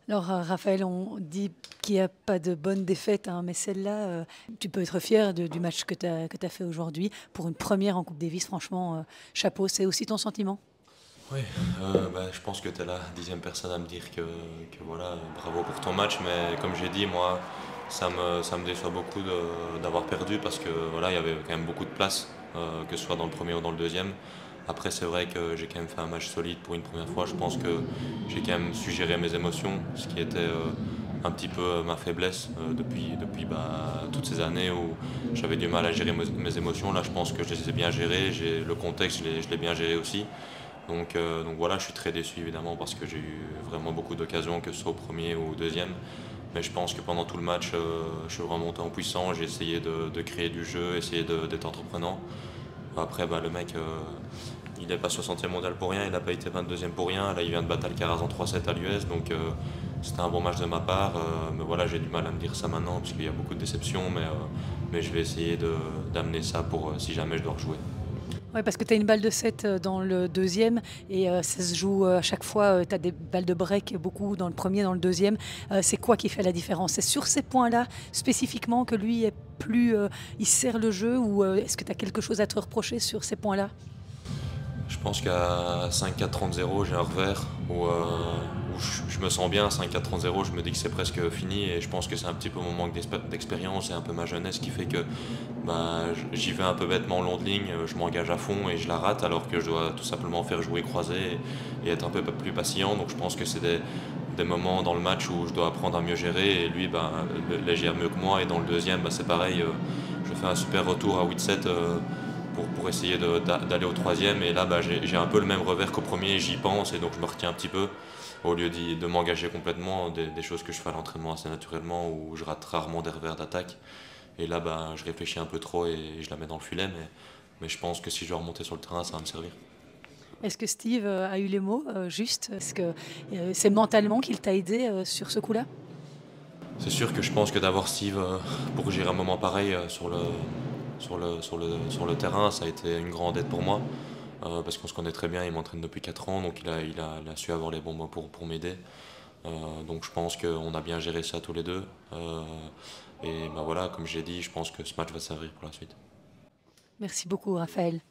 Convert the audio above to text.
Alors, Raphaël, on dit qu'il n'y a pas de bonne défaite, hein, mais celle-là, tu peux être fier du match que tu as fait aujourd'hui. Pour une première en Coupe Davis, franchement, chapeau, c'est aussi ton sentiment? Oui, je pense que tu es la 10e personne à me dire que voilà, bravo pour ton match, mais comme j'ai dit, moi, ça me déçoit beaucoup d'avoir perdu parce que voilà, il y avait quand même beaucoup de place, que ce soit dans le premier ou dans le deuxième. Après, c'est vrai que j'ai quand même fait un match solide pour une première fois. Je pense que j'ai quand même su gérer mes émotions, ce qui était un petit peu ma faiblesse depuis toutes ces années où j'avais du mal à gérer mes émotions. Là, je pense que je les ai bien gérées, le contexte, je l'ai bien géré aussi. Donc voilà, je suis très déçu évidemment parce que j'ai eu vraiment beaucoup d'occasions, que ce soit au premier ou au deuxième. Mais je pense que pendant tout le match, je suis remonté en puissance, j'ai essayé de créer du jeu, essayer d'être entreprenant. Après, le mec, il n'est pas 60e mondial pour rien, il n'a pas été 22e pour rien. Là, il vient de battre Alcaraz en 3-7 à l'US, donc c'était un bon match de ma part. Mais voilà, j'ai du mal à me dire ça maintenant parce qu'il y a beaucoup de déceptions, mais je vais essayer d'amener ça pour si jamais je dois rejouer. Oui, parce que tu as une balle de 7 dans le deuxième et ça se joue à chaque fois. Tu as des balles de break beaucoup dans le premier, dans le deuxième. C'est quoi qui fait la différence? C'est sur ces points-là spécifiquement que lui est plus, il sert le jeu ou est-ce que tu as quelque chose à te reprocher sur ces points-là? Je pense qu'à 5-4-30-0, j'ai un revers où je me sens bien. 5-4-30-0, je me dis que c'est presque fini et je pense que c'est un petit peu mon manque d'expérience et un peu ma jeunesse qui fait que j'y vais un peu bêtement en long de ligne, je m'engage à fond et je la rate alors que je dois tout simplement faire jouer croisé et être un peu plus patient. Donc je pense que c'est des moments dans le match où je dois apprendre à mieux gérer et lui il gère mieux que moi et dans le deuxième c'est pareil, je fais un super retour à 8-7 pour essayer d'aller au troisième. Et là, j'ai un peu le même revers qu'au premier, j'y pense et donc je me retiens un petit peu au lieu de m'engager complètement, des choses que je fais à l'entraînement assez naturellement où je rate rarement des revers d'attaque. Et là, je réfléchis un peu trop et je la mets dans le filet, mais je pense que si je dois remonter sur le terrain, ça va me servir. Est-ce que Steve a eu les mots justes? Est-ce que c'est mentalement qu'il t'a aidé sur ce coup-là? C'est sûr que je pense que d'avoir Steve pour gérer un moment pareil sur le terrain, ça a été une grande aide pour moi. Parce qu'on se connaît très bien, il m'entraîne depuis 4 ans, donc il a su avoir les bons mots pour m'aider. Donc je pense qu'on a bien géré ça tous les deux. Et voilà, comme j'ai dit, je pense que ce match va servir pour la suite. Merci beaucoup, Raphaël.